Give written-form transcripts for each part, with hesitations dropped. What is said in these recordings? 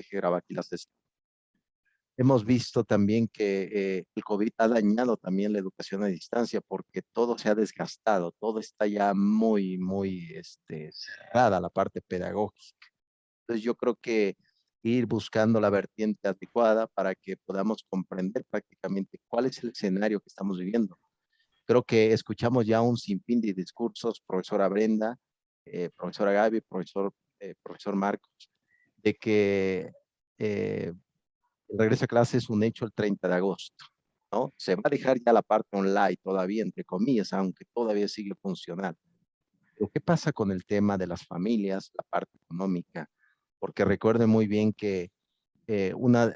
deje grabar aquí las sesiones. Hemos visto también que el COVID ha dañado también la educación a distancia porque todo se ha desgastado, todo está ya muy cerrada la parte pedagógica. Entonces yo creo que ir buscando la vertiente adecuada para que podamos comprender prácticamente cuál es el escenario que estamos viviendo. Creo que escuchamos ya un sinfín de discursos, profesora Brenda, profesora Gaby, profesor Marcos, de que el regreso a clase es un hecho el 30 de agosto, ¿no? Se va a dejar ya la parte online todavía, entre comillas, aunque todavía sigue funcional. Pero ¿qué pasa con el tema de las familias, la parte económica? Porque recuerden muy bien que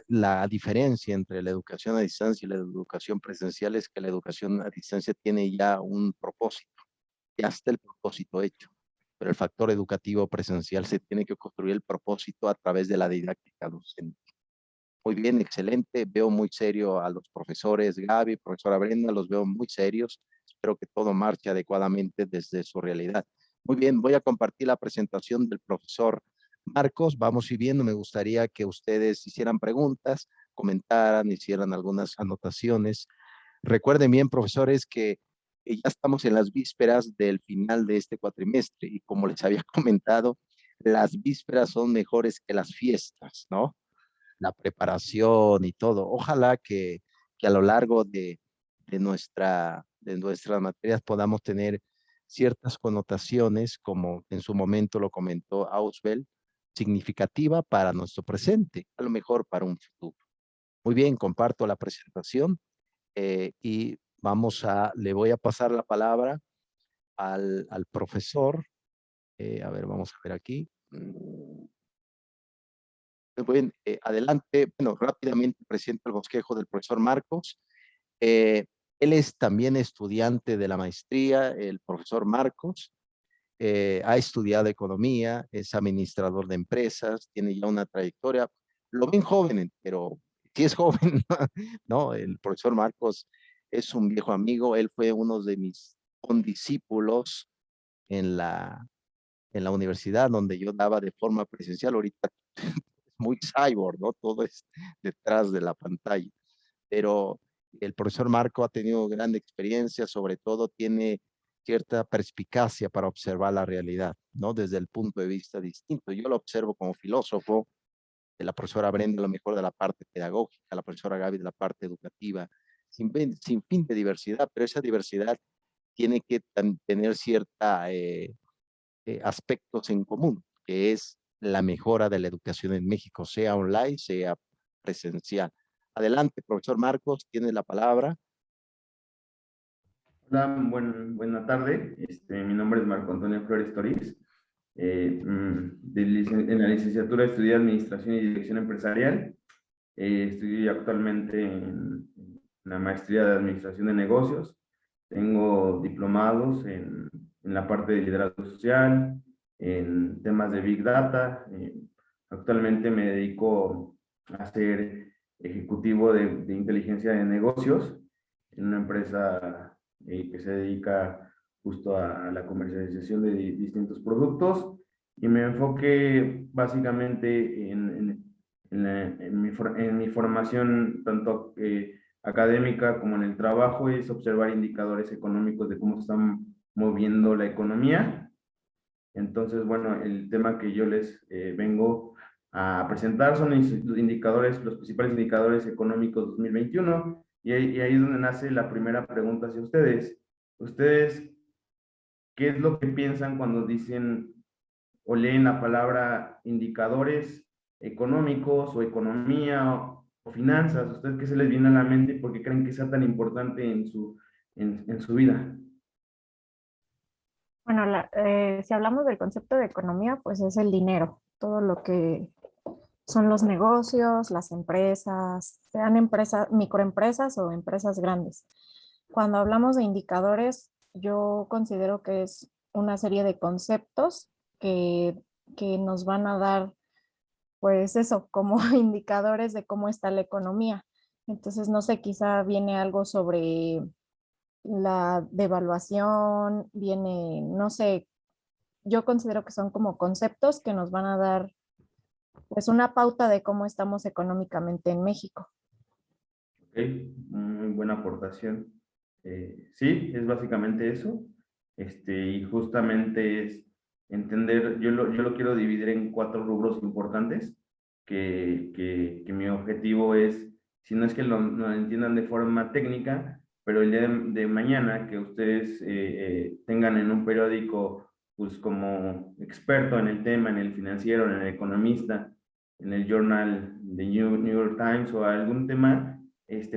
la diferencia entre la educación a distancia y la educación presencial es que la educación a distancia tiene ya un propósito, ya está el propósito hecho, pero el factor educativo presencial se tiene que construir el propósito a través de la didáctica docente. Muy bien, excelente. Veo muy serio a los profesores Gaby, profesora Brenda, los veo muy serios. Espero que todo marche adecuadamente desde su realidad. Muy bien, voy a compartir la presentación del profesor Marcos. Vamos y viendo. Me gustaría que ustedes hicieran preguntas, comentaran, hicieran algunas anotaciones. Recuerden bien, profesores, que ya estamos en las vísperas del final de este cuatrimestre y como les había comentado, las vísperas son mejores que las fiestas, ¿no? La preparación y todo. Ojalá que a lo largo de nuestras materias podamos tener ciertas connotaciones, como en su momento lo comentó Auswell, significativa para nuestro presente, a lo mejor para un futuro. Muy bien, comparto la presentación y le voy a pasar la palabra al profesor. A ver, vamos a ver aquí. Bien, adelante, bueno, rápidamente presento el bosquejo del profesor Marcos. Eh, Él es también estudiante de la maestría, el profesor Marcos. Ha estudiado economía, es administrador de empresas, tiene ya una trayectoria. Lo ven joven, pero sí es joven, ¿no? El profesor Marcos es un viejo amigo. Él fue uno de mis condiscípulos en la universidad donde yo daba de forma presencial. Ahorita muy cyborg, ¿no? Todo es detrás de la pantalla. Pero el profesor Marco ha tenido gran experiencia, sobre todo tiene cierta perspicacia para observar la realidad, ¿no? Desde el punto de vista distinto. Yo lo observo como filósofo, de la profesora Brenda a lo mejor de la parte pedagógica, la profesora Gaby de la parte educativa, sin fin de diversidad, pero esa diversidad tiene que tener cierta aspectos en común, que es la mejora de la educación en México, sea online, sea presencial. Adelante, profesor Marcos, tiene la palabra. Hola, buena tarde. Mi nombre es Marco Antonio Flores Toriz. En la licenciatura estudié Administración y Dirección Empresarial. Estoy actualmente en la maestría de Administración de Negocios. Tengo diplomados en la parte de liderazgo social, en temas de Big Data. Actualmente me dedico a ser ejecutivo de inteligencia de negocios en una empresa que se dedica justo a la comercialización de distintos productos, y me enfoqué básicamente en mi formación tanto académica como en el trabajo es observar indicadores económicos de cómo se están moviendo la economía. Entonces, bueno, el tema que yo les vengo a presentar son los indicadores, los principales indicadores económicos 2021, y ahí es donde nace la primera pregunta hacia ustedes. ¿Ustedes qué es lo que piensan cuando dicen o leen la palabra indicadores económicos o economía o finanzas? ¿Ustedes qué se les viene a la mente y por qué creen que sea tan importante en su vida? Bueno, si hablamos del concepto de economía, pues es el dinero, todo lo que son los negocios, las empresas, sean empresas, microempresas o empresas grandes. Cuando hablamos de indicadores, yo considero que es una serie de conceptos que nos van a dar, pues eso, como indicadores de cómo está la economía. Entonces, no sé, quizá viene algo sobre la devaluación, viene, no sé, yo considero que son como conceptos que nos van a dar pues una pauta de cómo estamos económicamente en México. Ok, muy buena aportación. Sí, es básicamente eso. Y justamente es entender, yo lo quiero dividir en 4 rubros importantes, que mi objetivo es, si no es que lo entiendan de forma técnica, pero el día de mañana que ustedes tengan en un periódico, pues como experto en el tema, en el financiero, en el economista, en el journal de New York Times o algún tema,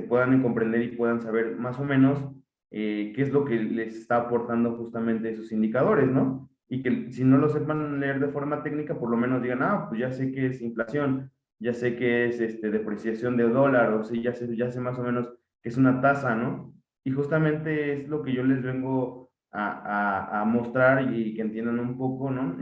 puedan comprender y puedan saber más o menos qué es lo que les está aportando justamente esos indicadores, ¿no? Y que si no lo sepan leer de forma técnica, por lo menos digan, ah, pues ya sé que es inflación, ya sé que es depreciación de dólar, o sí, ya sé más o menos que es una tasa, ¿no? Y justamente es lo que yo les vengo a mostrar y que entiendan un poco, ¿no?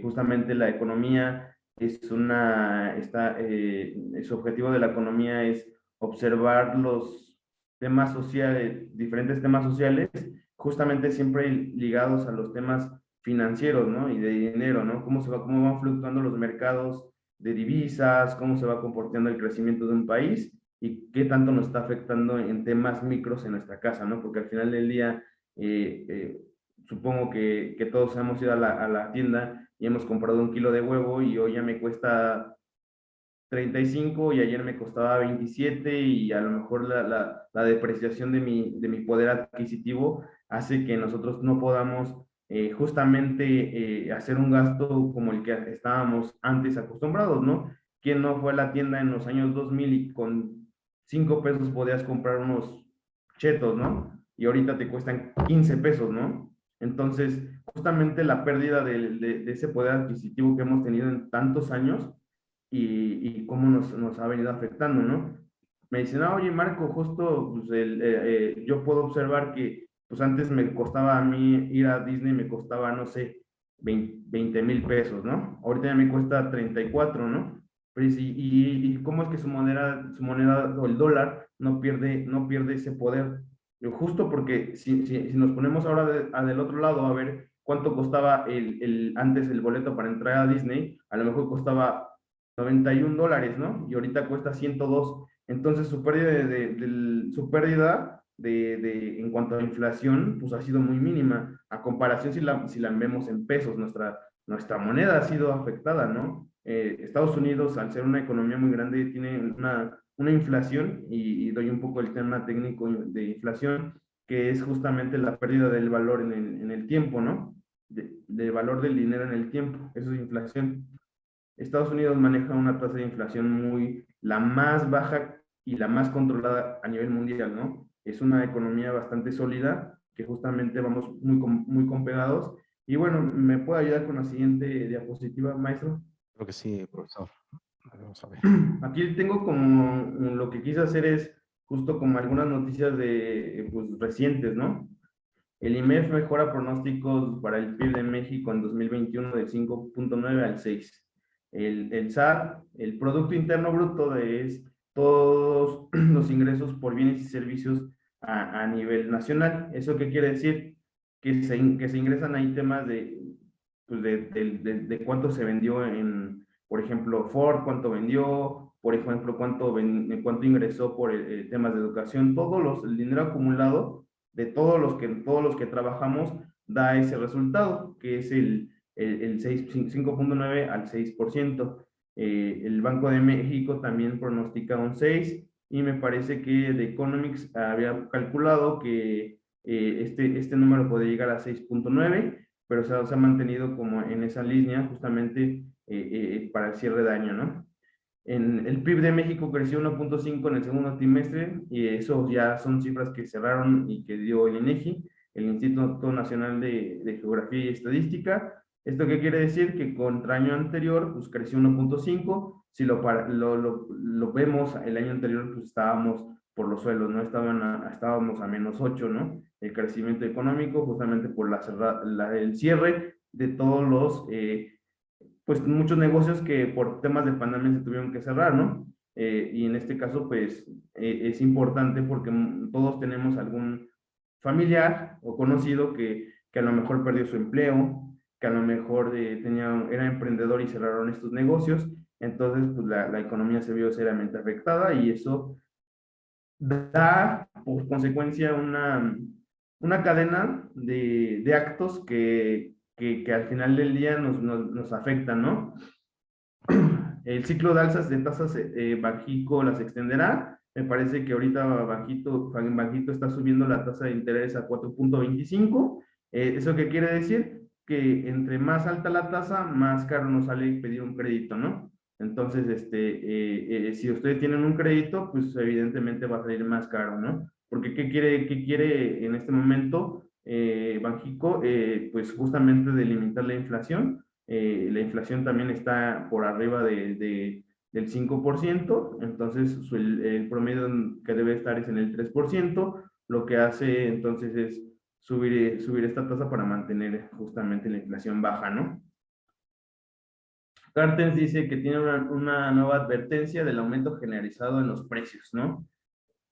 Justamente la economía su objetivo de la economía es observar los temas sociales, diferentes temas sociales, justamente siempre ligados a los temas financieros, ¿no? Y de dinero, ¿no? Cómo van fluctuando los mercados de divisas, cómo se va comportando el crecimiento de un país y qué tanto nos está afectando en temas micros en nuestra casa, ¿no? Porque al final del día, supongo que todos hemos ido a la tienda y hemos comprado 1 kilo de huevo y hoy ya me cuesta 35 y ayer me costaba 27 y a lo mejor la depreciación de mi poder adquisitivo hace que nosotros no podamos justamente hacer un gasto como el que estábamos antes acostumbrados, ¿no? ¿Quién no fue a la tienda en los años 2000 y con 5 pesos podías comprar unos chetos, ¿no? Y ahorita te cuestan 15 pesos, ¿no? Entonces, justamente la pérdida de ese poder adquisitivo que hemos tenido en tantos años y cómo nos ha venido afectando, ¿no? Me dicen, ah, oye, Marco, justo pues, yo puedo observar que pues antes me costaba a mí ir a Disney, me costaba, no sé, 20,000 pesos, ¿no? Ahorita ya me cuesta 34, ¿no? Pues, y cómo es que su moneda o el dólar no pierde ese poder. Justo porque si nos ponemos ahora del otro lado a ver cuánto costaba antes el boleto para entrar a Disney, a lo mejor costaba $91, ¿no? Y ahorita cuesta 102. Entonces, su pérdida en cuanto a inflación, pues ha sido muy mínima. A comparación, si la vemos en pesos, nuestra moneda ha sido afectada, ¿no? Estados Unidos, al ser una economía muy grande, tiene una inflación, y doy un poco el tema técnico de inflación, que es justamente la pérdida del valor en el tiempo, ¿no? Del valor del dinero en el tiempo. Eso es inflación. Estados Unidos maneja una tasa de inflación la más baja y la más controlada a nivel mundial, ¿no? Es una economía bastante sólida, que justamente vamos muy compegados. Y bueno, ¿me puede ayudar con la siguiente diapositiva, maestro? Creo que sí, profesor. Vamos a ver. Aquí tengo como, lo que quise hacer es justo como algunas noticias pues, recientes, ¿no? El IMEF mejora pronósticos para el PIB de México en 2021 de 5.9 al 6. El SAR, el Producto Interno Bruto, es todos los ingresos por bienes y servicios a nivel nacional. ¿Eso qué quiere decir? Que se ingresan ahí temas pues de cuánto se vendió por ejemplo, Ford, cuánto vendió, por ejemplo, cuánto ingresó por temas de educación, el dinero acumulado de todos los que trabajamos da ese resultado, que es el 5.9 al 6%. El Banco de México también pronostica un 6, y me parece que The Economics había calculado que este número puede llegar a 6.9, pero se ha mantenido como en esa línea justamente para el cierre de año, ¿no? El PIB de México creció 1.5 en el segundo trimestre, y eso ya son cifras que cerraron y que dio el INEGI, el Instituto Nacional de Geografía y Estadística. ¿Esto qué quiere decir? Que contra año anterior, pues creció 1.5. Si lo vemos, el año anterior, pues estábamos por los suelos, ¿no? Estábamos a -8, ¿no? El crecimiento económico, justamente por el cierre de todos pues muchos negocios que por temas de pandemia se tuvieron que cerrar, ¿no? Y en este caso, pues, es importante porque todos tenemos algún familiar o conocido que a lo mejor perdió su empleo, que a lo mejor era emprendedor y cerraron estos negocios. entonces pues la economía se vio seriamente afectada y eso da por consecuencia una cadena de actos que al final del día nos afectan, ¿no? El ciclo de alzas de tasas Banxico las extenderá. Me parece que ahorita Banjito está subiendo la tasa de interés a 4.25. ¿Eso qué quiere decir? Que entre más alta la tasa, más caro nos sale pedir un crédito, ¿no? Entonces, si ustedes tienen un crédito, pues evidentemente va a salir más caro, ¿no? Porque qué quiere en este momento Banxico? Pues justamente delimitar la inflación. La inflación también está por arriba del 5%, entonces el promedio que debe estar es en el 3%, lo que hace entonces es subir esta tasa para mantener justamente la inflación baja, ¿no? Cartens dice que tiene una nueva advertencia del aumento generalizado en los precios, ¿no?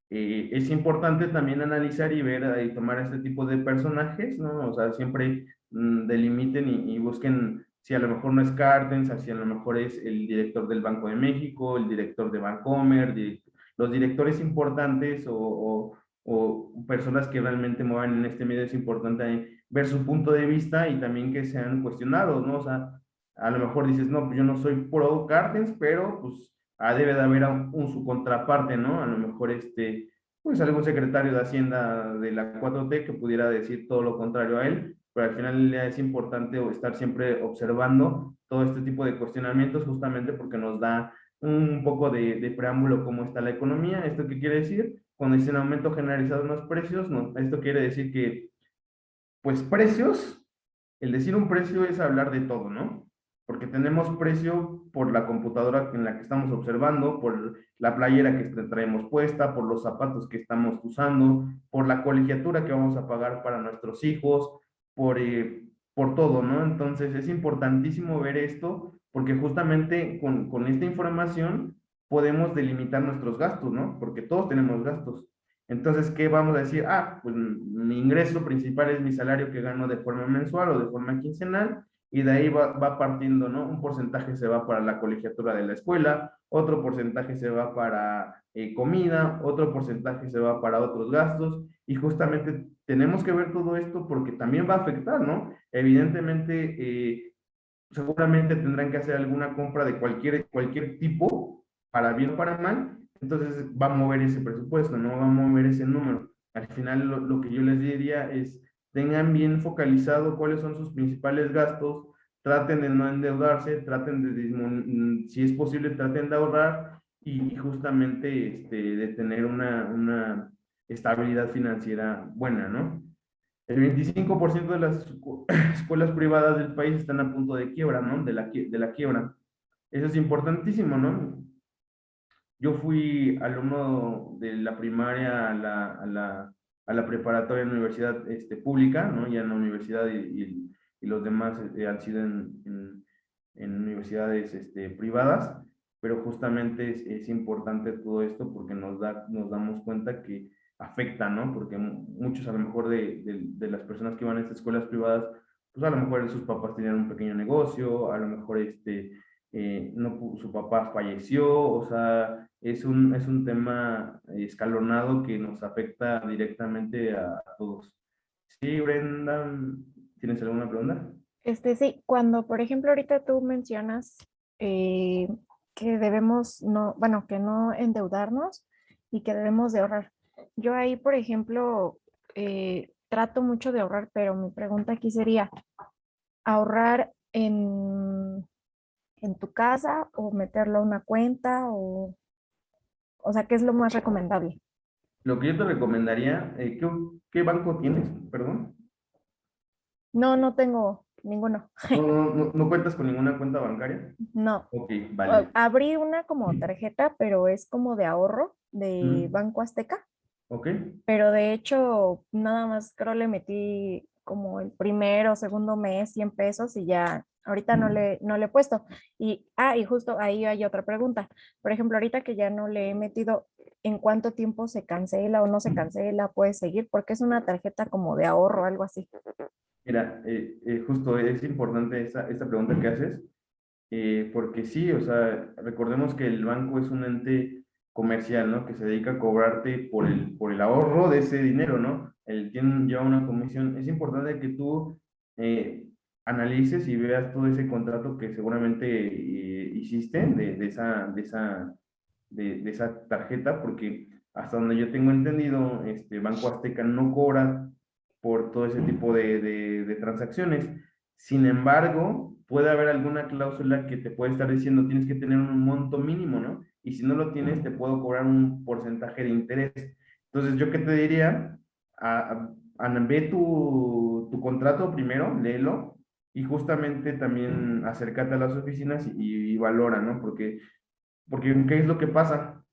Es importante también analizar y ver y tomar este tipo de personajes, ¿no? O sea, siempre delimiten y busquen si a lo mejor no es Cartens, si a lo mejor es el director del Banco de México, el director de Bancomer, los directores importantes o personas que realmente muevan en este medio. Es importante ver su punto de vista y también que sean cuestionados, ¿no? O sea, a lo mejor dices, no, pues yo no soy pro Cartens, pero pues debe de haber su contraparte, ¿no? A lo mejor pues algún secretario de Hacienda de la 4T que pudiera decir todo lo contrario a él, pero al final es importante estar siempre observando todo este tipo de cuestionamientos justamente porque nos da un poco de preámbulo cómo está la economía. ¿Esto qué quiere decir? Cuando dicen aumento generalizado en los precios, no, esto quiere decir que, pues precios, el decir un precio es hablar de todo, ¿no? Porque tenemos precio por la computadora en la que estamos observando, por la playera que traemos puesta, por los zapatos que estamos usando, por la colegiatura que vamos a pagar para nuestros hijos, por todo, ¿no? Entonces es importantísimo ver esto porque justamente con esta información podemos delimitar nuestros gastos, ¿no? Porque todos tenemos gastos. Entonces, ¿qué vamos a decir? Ah, pues mi ingreso principal es mi salario que gano de forma mensual o de forma quincenal, y de ahí va partiendo, ¿no? Un porcentaje se va para la colegiatura de la escuela, otro porcentaje se va para comida, otro porcentaje se va para otros gastos, y justamente tenemos que ver todo esto porque también va a afectar, ¿no? Evidentemente, seguramente tendrán que hacer alguna compra de cualquier tipo, para bien o para mal, entonces va a mover ese presupuesto, no va a mover ese número. Al final lo que yo les diría es, tengan bien focalizado cuáles son sus principales gastos, traten de no endeudarse, traten si es posible, traten de ahorrar y justamente de tener una estabilidad financiera buena, ¿no? El 25% de las escuelas privadas del país están a punto de quiebra, ¿no? De la quiebra. Eso es importantísimo, ¿no? Yo fui alumno de la primaria a la preparatoria en la universidad pública, ¿no? Ya en la universidad y los demás han sido en universidades privadas, pero justamente es importante todo esto porque nos damos cuenta que afecta, ¿no? Porque muchos a lo mejor de las personas que van a estas escuelas privadas, pues a lo mejor sus papás tenían un pequeño negocio, a lo mejor no, su papá falleció, o sea, es un tema escalonado que nos afecta directamente a todos. Sí, Brenda, ¿tienes alguna pregunta? Sí, cuando por ejemplo ahorita tú mencionas eh, que debemos no, bueno, que no endeudarnos y que debemos de ahorrar. Yo ahí, por ejemplo, trato mucho de ahorrar, pero mi pregunta aquí sería, ¿ahorrar en tu casa o meterlo a una cuenta o sea, qué es lo más recomendable? Lo que yo te recomendaría, ¿qué banco tienes? Perdón. No, no tengo ninguno. ¿No cuentas con ninguna cuenta bancaria? No. Ok, vale. Abrí una como tarjeta, pero es como de ahorro de Mm, Banco Azteca, ok, pero de hecho nada más creo le metí como el primero o segundo mes 100 pesos y ya ahorita no le he puesto. Y justo ahí hay otra pregunta. Por ejemplo, ahorita que ya no le he metido, ¿en cuánto tiempo se cancela o no se cancela? ¿Puede seguir? Porque es una tarjeta como de ahorro, algo así. mira, justo es importante esta pregunta que haces, porque sí, o sea, recordemos que el banco es un ente comercial, ¿no? Que se dedica a cobrarte por el ahorro de ese dinero, ¿no? Lleva una comisión. Es importante que tú analices y veas todo ese contrato que seguramente hiciste de esa tarjeta, porque hasta donde yo tengo entendido, Banco Azteca no cobra por todo ese tipo de transacciones. Sin embargo, puede haber alguna cláusula que te puede estar diciendo tienes que tener un monto mínimo, ¿no? Y si no lo tienes, te puedo cobrar un porcentaje de interés. Entonces, ¿yo qué te diría? Ve tu contrato primero, léelo, y justamente también acércate a las oficinas y valora, ¿no? Porque ¿qué es lo que pasa?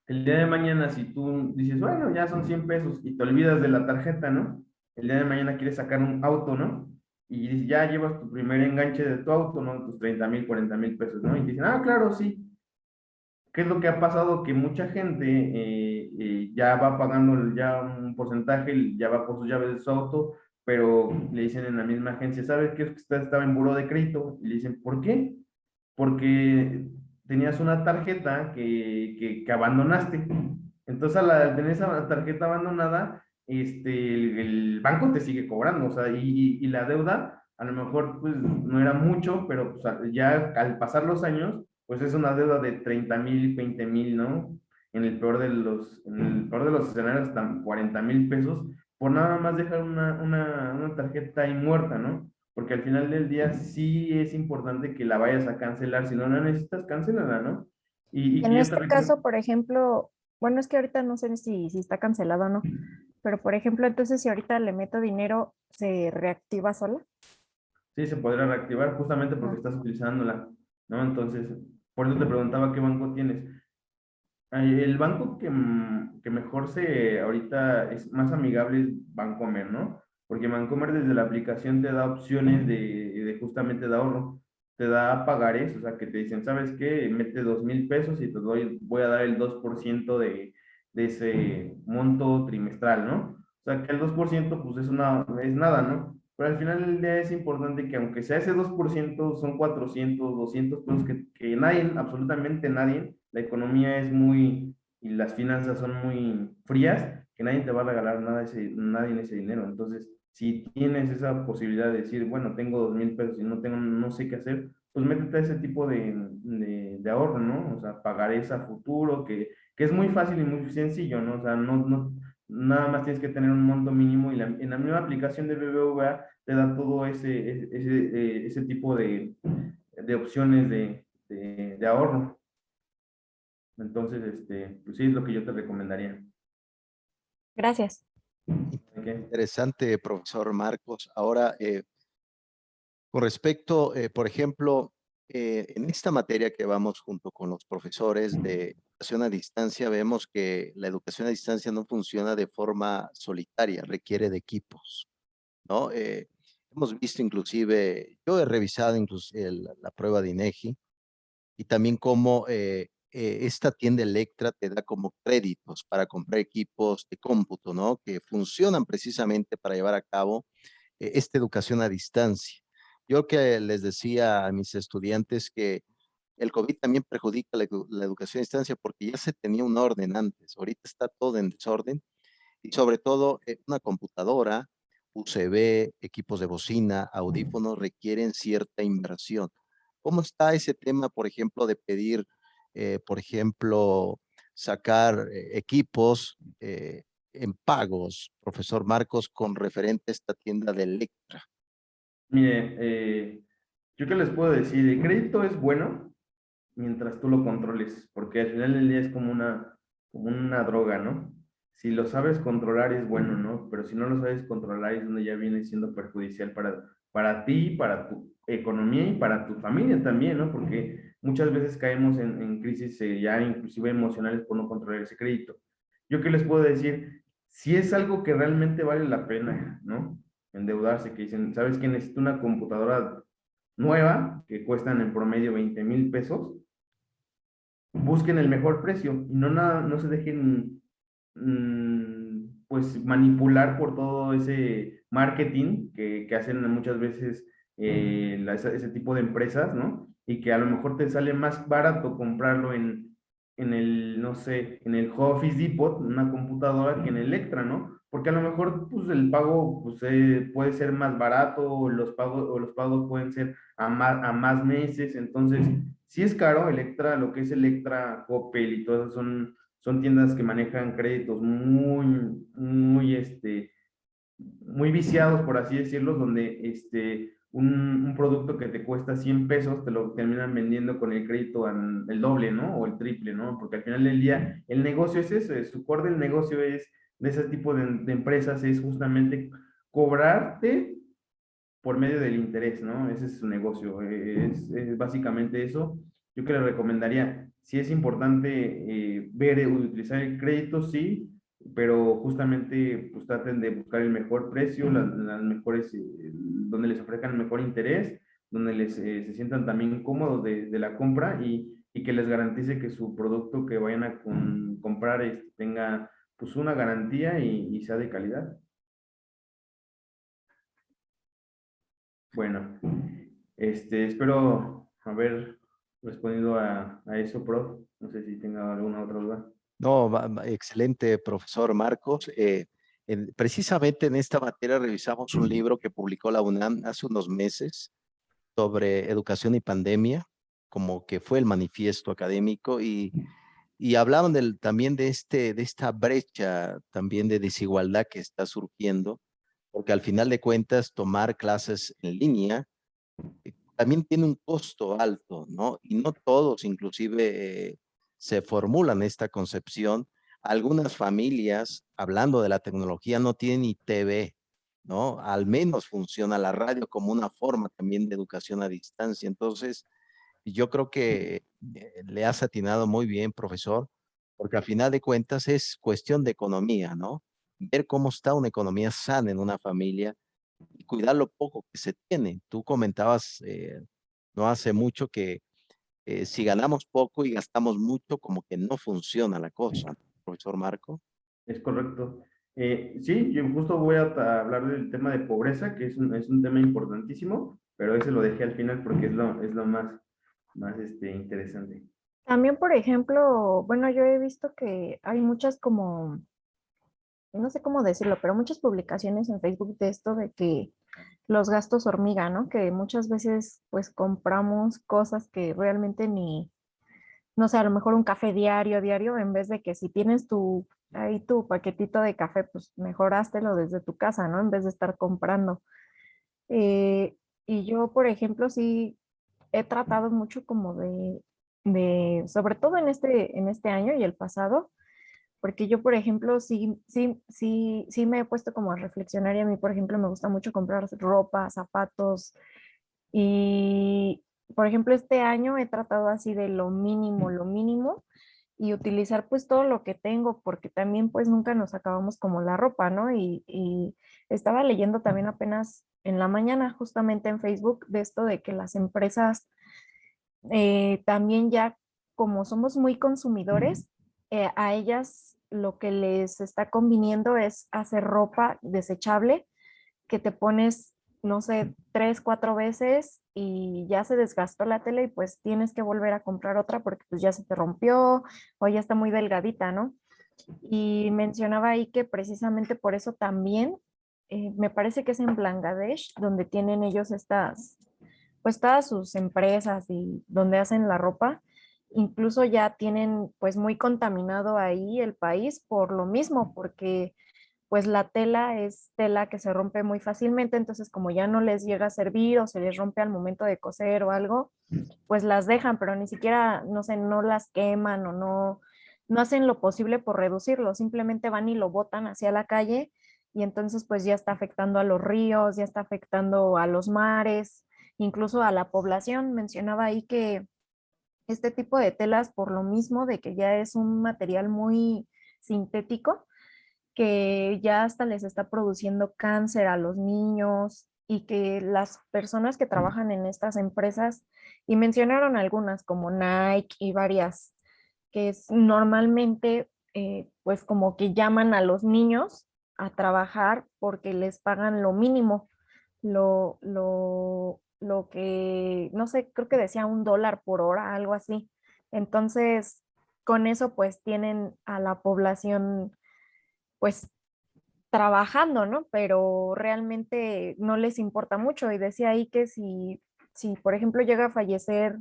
El día de mañana, si tú dices, bueno, ya son 100 pesos y te olvidas de la tarjeta, ¿no? El día de mañana quieres sacar un auto, ¿no? Y dices, ya llevas tu primer enganche de tu auto, ¿no? Tus 30,000, 40,000 pesos, ¿no? Y dicen, ah, claro, sí. ¿Qué es lo que ha pasado? Que mucha gente ya va pagando ya un porcentaje, ya va por sus llaves de su auto, pero le dicen en la misma agencia, ¿sabes qué? Es que usted estaba en buró de crédito. Y le dicen, ¿por qué? Porque tenías una tarjeta que abandonaste. Entonces, al tener esa tarjeta abandonada, el banco te sigue cobrando, o sea, y la deuda, a lo mejor, pues, no era mucho, pero pues, ya al pasar los años, pues es una deuda de 30,000, 20,000, ¿no? En el peor de los escenarios, hasta 40,000 pesos, por nada más dejar una tarjeta ahí muerta, ¿no? Porque al final del día sí es importante que la vayas a cancelar. Si no la necesitas, cancélala, ¿no? Y En que yo te este recomiendo. caso, por ejemplo, bueno, es que ahorita no sé si está cancelado o no, pero por ejemplo, entonces si ahorita le meto dinero, ¿se reactiva sola? Sí, se podrá reactivar justamente porque Ah, estás utilizándola, ¿no? Entonces, por eso te preguntaba qué banco tienes. El banco que mejor ahorita es más amigable es Bancomer, ¿no? Porque Bancomer desde la aplicación te da opciones de justamente de ahorro. Te da pagarés, o sea, que te dicen, ¿sabes qué? Mete 2,000 pesos y voy a dar el 2% de ese monto trimestral, ¿no? O sea, que el 2% pues es nada, ¿no? Pero al final del día es importante que aunque sea ese 2% son 400 200 pesos que nadie, absolutamente nadie, la economía es muy, y las finanzas son muy frías, que nadie te va a regalar nadie en ese dinero. Entonces, si tienes esa posibilidad de decir, bueno, tengo 2,000 pesos y no sé qué hacer, pues métete a ese tipo de ahorro, ¿no? O sea, pagar esa futuro, que es muy fácil y muy sencillo, ¿no? O sea, nada más tienes que tener un monto mínimo y en la misma aplicación de BBVA te da todo ese tipo de opciones de ahorro. Entonces, pues sí, es lo que yo te recomendaría. gracias. ¿Ok? Interesante, profesor Marcos. Ahora, con respecto, por ejemplo, en esta materia que vamos junto con los profesores de educación a distancia, vemos que la educación a distancia no funciona de forma solitaria, requiere de equipos, ¿no? Hemos visto inclusive, yo he revisado incluso la prueba de INEGI y también cómo esta tienda Electra te da como créditos para comprar equipos de cómputo, ¿no? Que funcionan precisamente para llevar a cabo esta educación a distancia. Yo que les decía a mis estudiantes que el COVID también perjudica la educación a distancia porque ya se tenía un orden antes, ahorita está todo en desorden y sobre todo una computadora, USB, equipos de bocina, audífonos requieren cierta inversión. ¿Cómo está ese tema, por ejemplo, de pedir, por ejemplo, sacar equipos en pagos, profesor Marcos, con referente a esta tienda de Electra? Mire, yo qué les puedo decir, el crédito es bueno mientras tú lo controles, porque al final del día es como una droga, ¿no? Si lo sabes controlar es bueno, ¿no? Pero si no lo sabes controlar es donde ya viene siendo perjudicial para ti, para tu economía y para tu familia también, ¿no? Porque muchas veces caemos en crisis ya inclusive emocionales por no controlar ese crédito. Yo qué les puedo decir, si es algo que realmente vale la pena, ¿no? Endeudarse, que dicen, ¿sabes qué? Necesito una computadora nueva que cuestan en promedio 20,000 pesos, busquen el mejor precio y no se dejen pues manipular por todo ese marketing que hacen muchas veces ese tipo de empresas, ¿no? y que a lo mejor te sale más barato comprarlo en el, no sé, en el Office Depot, una computadora, que en Electra, ¿no? Porque a lo mejor pues, el pago pues, puede ser más barato, o los pagos pueden ser a más meses. Entonces, si es caro, Electra, lo que es Electra, Coppel y todas son tiendas que manejan créditos muy viciados, por así decirlo, donde un producto que te cuesta 100 pesos te lo terminan vendiendo con el crédito el doble, ¿no? O el triple, ¿no? Porque al final del día el negocio es eso, su core del negocio es, de ese tipo de empresas, es justamente cobrarte por medio del interés, ¿no? Ese es su negocio, es básicamente eso. Yo que le recomendaría, si es importante ver y utilizar el crédito, sí, pero justamente pues traten de buscar el mejor precio, las mejores, donde les ofrezcan el mejor interés, donde se sientan también cómodos de la compra, y que les garantice que su producto que vayan a comprar tenga pues una garantía y sea de calidad. Bueno, espero haber respondido a eso, prof. No sé si tenga alguna otra duda. No, excelente, profesor Marcos. Precisamente en esta materia revisamos un libro que publicó la UNAM hace unos meses sobre educación y pandemia, como que fue el manifiesto académico, y hablaban también de esta brecha también de desigualdad que está surgiendo, porque al final de cuentas tomar clases en línea también tiene un costo alto, ¿no? Y no todos inclusive se formulan esta concepción. Algunas familias, hablando de la tecnología, no tienen ni TV, ¿no? Al menos funciona la radio como una forma también de educación a distancia. Entonces, yo creo que le has atinado muy bien, profesor, porque al final de cuentas es cuestión de economía, ¿no? Ver cómo está una economía sana en una familia y cuidar lo poco que se tiene. Tú comentabas no hace mucho que si ganamos poco y gastamos mucho, como que no funciona la cosa, profesor Marco. Es correcto. Sí, yo justo voy a hablar del tema de pobreza, que es un tema importantísimo, pero ese lo dejé al final porque es lo más interesante. También, por ejemplo, bueno, yo he visto que hay muchas como, no sé cómo decirlo, pero muchas publicaciones en Facebook de esto de que los gastos hormiga, ¿no? Que muchas veces pues compramos cosas que realmente ni, no sé, a lo mejor un café diario, en vez de que si tienes ahí tu paquetito de café, pues mejorástelo desde tu casa, ¿no? En vez de estar comprando. Y yo, por ejemplo, sí he tratado mucho como sobre todo en este año y el pasado, porque yo, por ejemplo, sí me he puesto como a reflexionar y a mí, por ejemplo, me gusta mucho comprar ropa, zapatos y, por ejemplo, este año he tratado así de lo mínimo y utilizar pues todo lo que tengo, porque también pues nunca nos acabamos como la ropa, ¿no? Y estaba leyendo también apenas en la mañana justamente en Facebook de esto de que las empresas también ya como somos muy consumidores, a ellas lo que les está conviniendo es hacer ropa desechable que te pones, no sé, 3, 4 veces y ya se desgastó la tela y pues tienes que volver a comprar otra porque pues ya se te rompió o ya está muy delgadita, ¿no? Y mencionaba ahí que precisamente por eso también, me parece que es en Bangladesh, donde tienen ellos pues todas sus empresas y donde hacen la ropa, incluso ya tienen pues muy contaminado ahí el país por lo mismo, porque pues la tela es tela que se rompe muy fácilmente, entonces como ya no les llega a servir o se les rompe al momento de coser o algo, pues las dejan, pero ni siquiera, no sé, no las queman o no hacen lo posible por reducirlo, simplemente van y lo botan hacia la calle y entonces pues ya está afectando a los ríos, ya está afectando a los mares, incluso a la población. Mencionaba ahí que este tipo de telas, por lo mismo de que ya es un material muy sintético, que ya hasta les está produciendo cáncer a los niños y que las personas que trabajan en estas empresas, y mencionaron algunas como Nike y varias, que normalmente pues como que llaman a los niños a trabajar porque les pagan lo mínimo, lo lo que, no sé, creo que decía $1 por hora, algo así. Entonces, con eso pues tienen a la población pues trabajando, ¿no? Pero realmente no les importa mucho. Y decía ahí que si por ejemplo, llega a fallecer,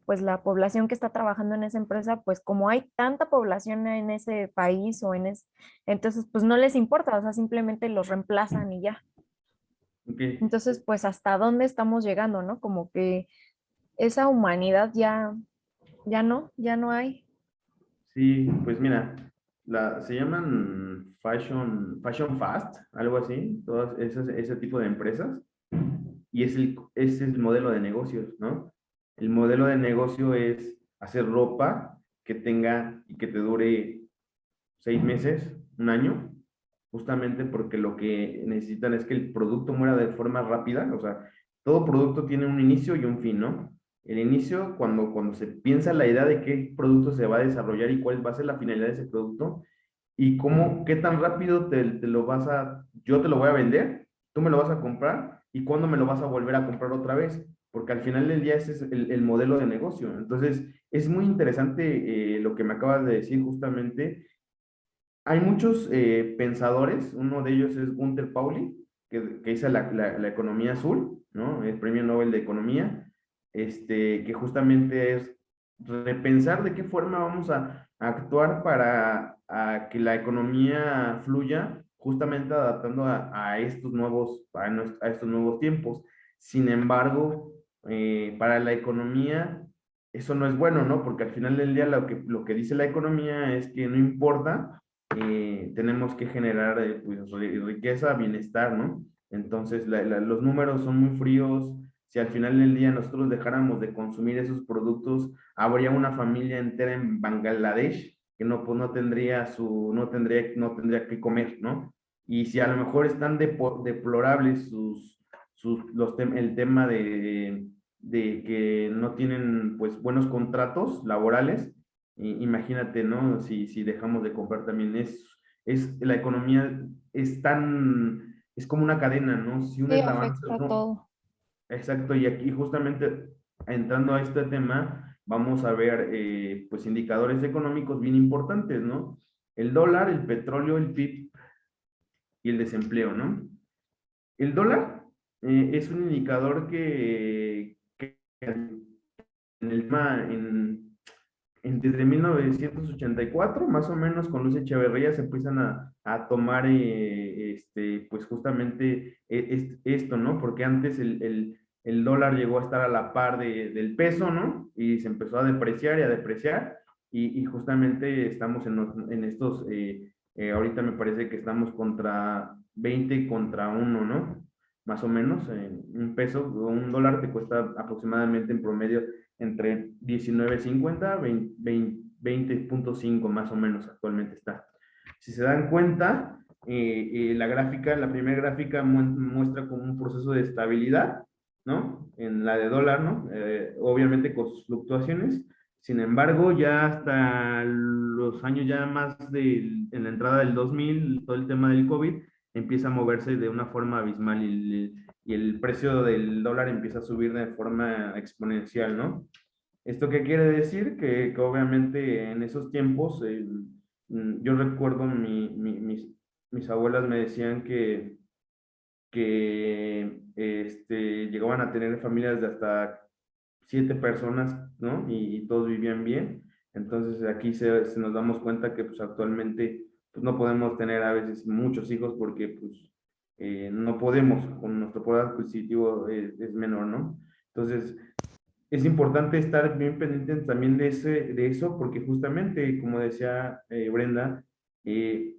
pues la población que está trabajando en esa empresa, pues como hay tanta población en ese país o entonces pues no les importa, o sea, simplemente los reemplazan y ya. Ok. Entonces, pues hasta dónde estamos llegando, ¿no? Como que esa humanidad ya no hay. Sí, pues mira, se llaman fashion fast, algo así, todas ese tipo de empresas, y ese es el modelo de negocios, ¿no? El modelo de negocio es hacer ropa que tenga y que te dure 6 meses, un año, justamente porque lo que necesitan es que el producto muera de forma rápida, o sea, todo producto tiene un inicio y un fin, ¿no? El inicio, cuando se piensa la idea de qué producto se va a desarrollar y cuál va a ser la finalidad de ese producto, y cómo, qué tan rápido yo te lo voy a vender, tú me lo vas a comprar, y cuándo me lo vas a volver a comprar otra vez, porque al final del día ese es el modelo de negocio. Entonces, es muy interesante lo que me acabas de decir justamente. Hay muchos pensadores, uno de ellos es Gunther Pauli, que hizo la economía azul, ¿no? El premio Nobel de Economía, que justamente es repensar de qué forma vamos a actuar para que la economía fluya, justamente adaptando a estos nuevos tiempos. Sin embargo, para la economía eso no es bueno, ¿no? Porque al final del día lo que dice la economía es que no importa, tenemos que generar pues, riqueza, bienestar, ¿no? Entonces, los números son muy fríos. Si al final del día nosotros dejáramos de consumir esos productos, habría una familia entera en Bangladesh que no, pues, no tendría que comer, ¿no? Y si a lo mejor están deplorables el tema de que no tienen pues buenos contratos laborales, imagínate, ¿no? Si dejamos de comprar también la economía es como una cadena, ¿no? Si un Sí, eslabón, afecta a no, todo. exacto, y aquí justamente entrando a este tema, vamos a ver pues indicadores económicos bien importantes, ¿no? El dólar, el petróleo, el PIB y el desempleo, ¿no? El dólar es un indicador que en el tema, desde 1984, más o menos, con Luis Echeverría se empiezan a tomar, pues justamente esto, ¿no? Porque antes el dólar llegó a estar a la par del peso, ¿no? Y se empezó a depreciar y a depreciar, y justamente estamos en estos, ahorita me parece que estamos contra 20 contra 1, ¿no? Más o menos, un peso o un dólar te cuesta aproximadamente en promedio entre 19.50 20.5 más o menos actualmente está. Si se dan cuenta, la primera gráfica muestra como un proceso de estabilidad, ¿no? En la de dólar, ¿no? Obviamente con sus fluctuaciones. Sin embargo, ya hasta los años ya más en la entrada del 2000, todo el tema del COVID empieza a moverse de una forma abismal y el precio del dólar empieza a subir de forma exponencial, ¿no? ¿Esto qué quiere decir? Que obviamente en esos tiempos, yo recuerdo mis abuelas me decían que llegaban a tener familias de hasta 7 personas, ¿no? Y todos vivían bien. Entonces aquí se nos damos cuenta que pues actualmente pues, no podemos tener a veces muchos hijos porque pues no podemos, con nuestro poder adquisitivo es menor, ¿no? Entonces, es importante estar bien pendientes también de eso, porque justamente, como decía Brenda, eh,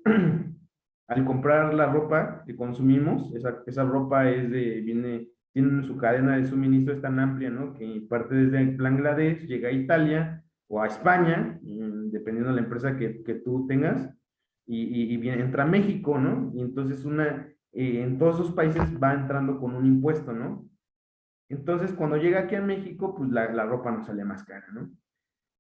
al comprar la ropa que consumimos, esa ropa tiene su cadena de suministro es tan amplia, ¿no? Que parte desde Bangladesh, llega a Italia o a España, dependiendo de la empresa que tú tengas, y viene, entra a México, ¿no? Y entonces en todos esos países va entrando con un impuesto, ¿no? Entonces, cuando llega aquí a México, pues la ropa nos sale más cara, ¿no?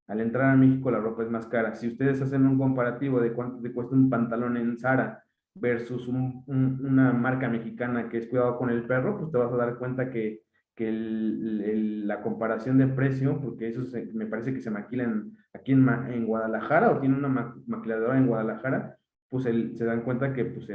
Al entrar a México, la ropa es más cara. Si ustedes hacen un comparativo de cuánto te cuesta un pantalón en Zara versus una marca mexicana que es Cuidado con el Perro, pues te vas a dar cuenta que la comparación de precio, porque eso me parece que se maquilan aquí en Guadalajara, o tiene una maquiladora en Guadalajara, pues se dan cuenta que pues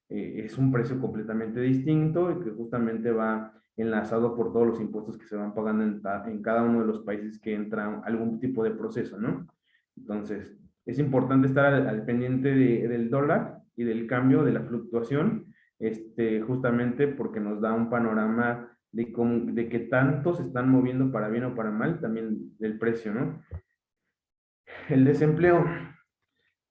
es un precio completamente distinto y que justamente va enlazado por todos los impuestos que se van pagando en cada uno de los países que entra algún tipo de proceso, ¿no? Entonces, es importante estar al pendiente del dólar y del cambio, de la fluctuación, justamente porque nos da un panorama de qué tanto se están moviendo para bien o para mal, también del precio, ¿no? El desempleo.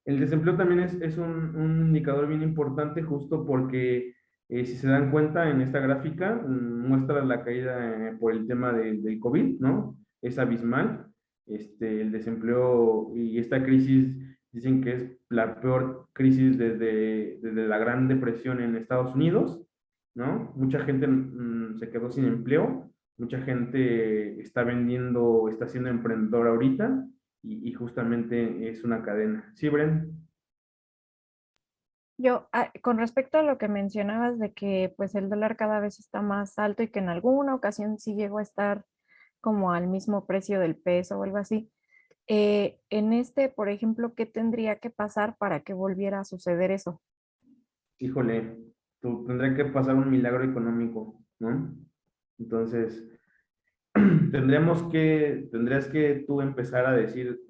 El desempleo también es un indicador bien importante justo porque si se dan cuenta en esta gráfica, muestra la caída por el tema del COVID, ¿no? Es abismal. El desempleo y esta crisis dicen que es la peor crisis desde la Gran Depresión en Estados Unidos, ¿no? Mucha gente se quedó sin empleo, mucha gente está vendiendo, está siendo emprendedora ahorita y justamente es una cadena. ¿Sí, Bren? Yo, con respecto a lo que mencionabas de que pues el dólar cada vez está más alto y que en alguna ocasión sí llegó a estar como al mismo precio del peso o algo así, en por ejemplo, ¿qué tendría que pasar para que volviera a suceder eso? Híjole, tendría que pasar un milagro económico, ¿no? Entonces, tendrías que tú empezar a decir,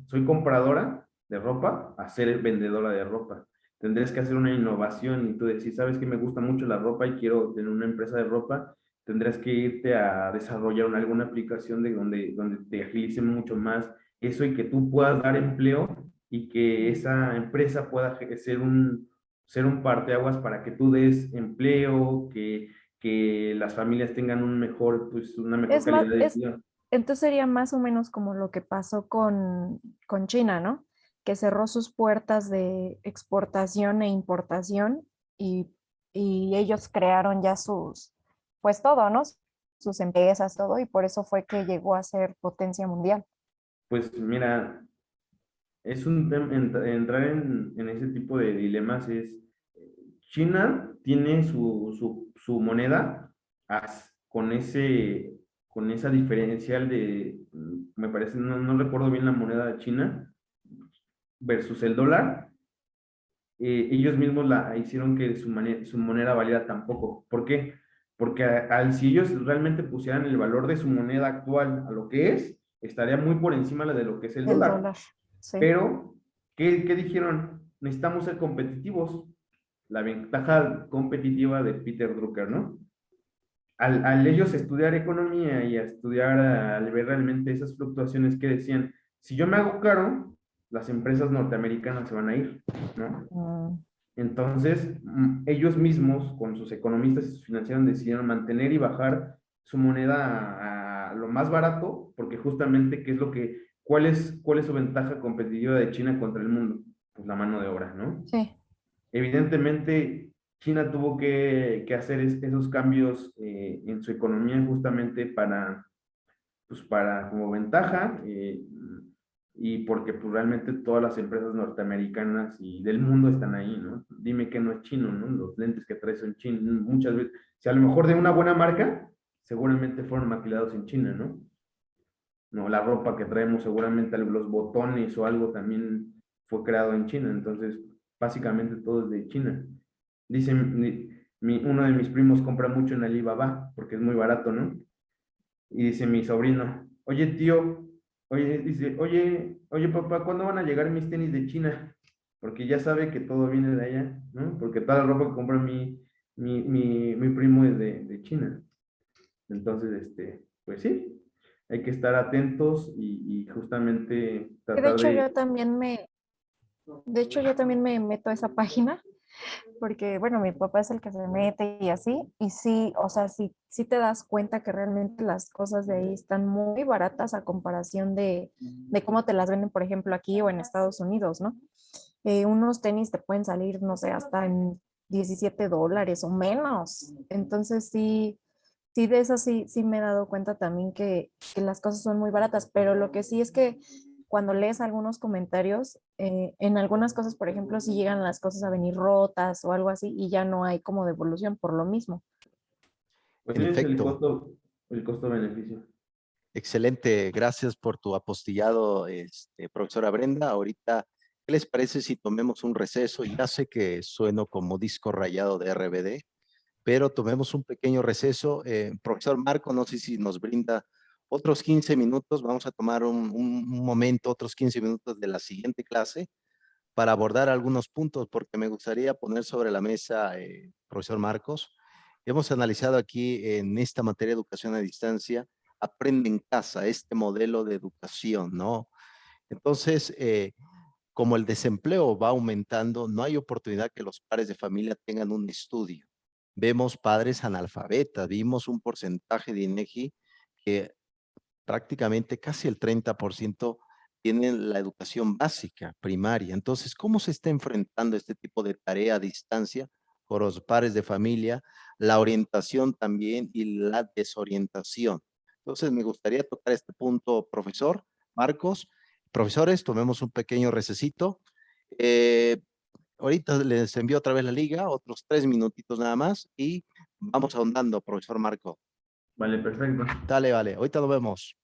soy compradora de ropa, a ser vendedora de ropa. Tendrías que hacer una innovación y tú decir, sabes que me gusta mucho la ropa y quiero tener una empresa de ropa. Tendrás que irte a desarrollar alguna aplicación donde te agilice mucho más eso y que tú puedas dar empleo y que esa empresa pueda ser un parteaguas para que tú des empleo, que las familias tengan pues, una mejor Es más, calidad de vida. entonces sería más o menos como lo que pasó con China, ¿no? Que cerró sus puertas de exportación e importación y, y ellos crearon ya pues todo, ¿no? Sus empresas, todo, y por eso fue que llegó a ser potencia mundial. Pues mira, entrar en ese tipo de dilemas China tiene su moneda con con esa diferencial me parece, no recuerdo bien la moneda de China versus el dólar. Ellos mismos la hicieron que su moneda valiera tan poco. ¿Por qué? Porque si ellos realmente pusieran el valor de su moneda actual a lo que estaría muy por encima de lo que es el El dólar. dólar, sí. Pero, ¿qué dijeron? Necesitamos ser competitivos. La ventaja competitiva de Peter Drucker, ¿no? Al ellos estudiar economía y al ver realmente esas fluctuaciones que decían, si yo me hago caro, las empresas norteamericanas se van a ir, ¿no? Mm, Entonces, ellos mismos, con sus economistas y sus financieros, decidieron mantener y bajar su moneda a lo más barato, porque justamente, ¿cuál es su ventaja competitiva de China contra el mundo? Pues la mano de obra, ¿no? sí. Evidentemente, China tuvo que hacer esos cambios en su economía justamente pues como ventaja y porque pues realmente todas las empresas norteamericanas y del mundo están ahí, ¿no? Dime que no es chino, ¿no? Los lentes que traes son chinos, muchas veces, si a lo mejor de una buena marca, seguramente fueron maquilados en China, ¿no? No, la ropa que traemos, seguramente los botones o algo también fue creado en China, entonces básicamente todo es de China. Dice, uno de mis primos compra mucho en Alibaba porque es muy barato, ¿no? Y dice mi sobrino, oye tío, oye papá, ¿cuándo van a llegar mis tenis de China? Porque ya sabe que todo viene de allá, ¿no? Porque toda la ropa que compra mi primo es de China. Entonces, pues sí, hay que estar atentos y justamente Que de tratar hecho de... yo también me meto a esa página porque, bueno, mi papá es el que se mete y así, y sí, o sea, sí te das cuenta que realmente las cosas de ahí están muy baratas a comparación de cómo te las venden, por ejemplo, aquí o en Estados Unidos, ¿no? Unos tenis te pueden salir, no sé, hasta en $17 o menos. Entonces sí, de eso sí me he dado cuenta también que las cosas son muy baratas, pero lo que sí es que cuando lees algunos comentarios, en algunas cosas, por ejemplo, si llegan las cosas a venir rotas o algo así y ya no hay como devolución por lo mismo. Pues En sí, es efecto, el costo-beneficio. excelente. Gracias por tu apostillado, profesora Brenda. Ahorita, ¿qué les parece si tomemos un receso? Ya sé que sueno como disco rayado de RBD, pero tomemos un pequeño receso. Profesor Marco, no sé si nos brinda otros 15 minutos. Vamos a tomar un momento, otros 15 minutos de la siguiente clase para abordar algunos puntos, porque me gustaría poner sobre la mesa, profesor Marcos. Hemos analizado aquí en esta materia de educación a distancia, aprende en casa, este modelo de educación, ¿no? Entonces, como el desempleo va aumentando, no hay oportunidad que los padres de familia tengan un estudio. Vemos padres analfabetas, vimos un porcentaje de INEGI que prácticamente casi el 30% tienen la educación básica, primaria. Entonces, ¿cómo se está enfrentando este tipo de tarea a distancia por los padres de familia, la orientación también y la desorientación? Entonces, me gustaría tocar este punto, profesor Marcos. Profesores, tomemos un pequeño recesito. Eh, Ahorita les envío otra vez la liga, otros 3 minutitos nada más y vamos ahondando, profesor Marco. Vale, perfecto. Dale, vale. Ahorita lo vemos.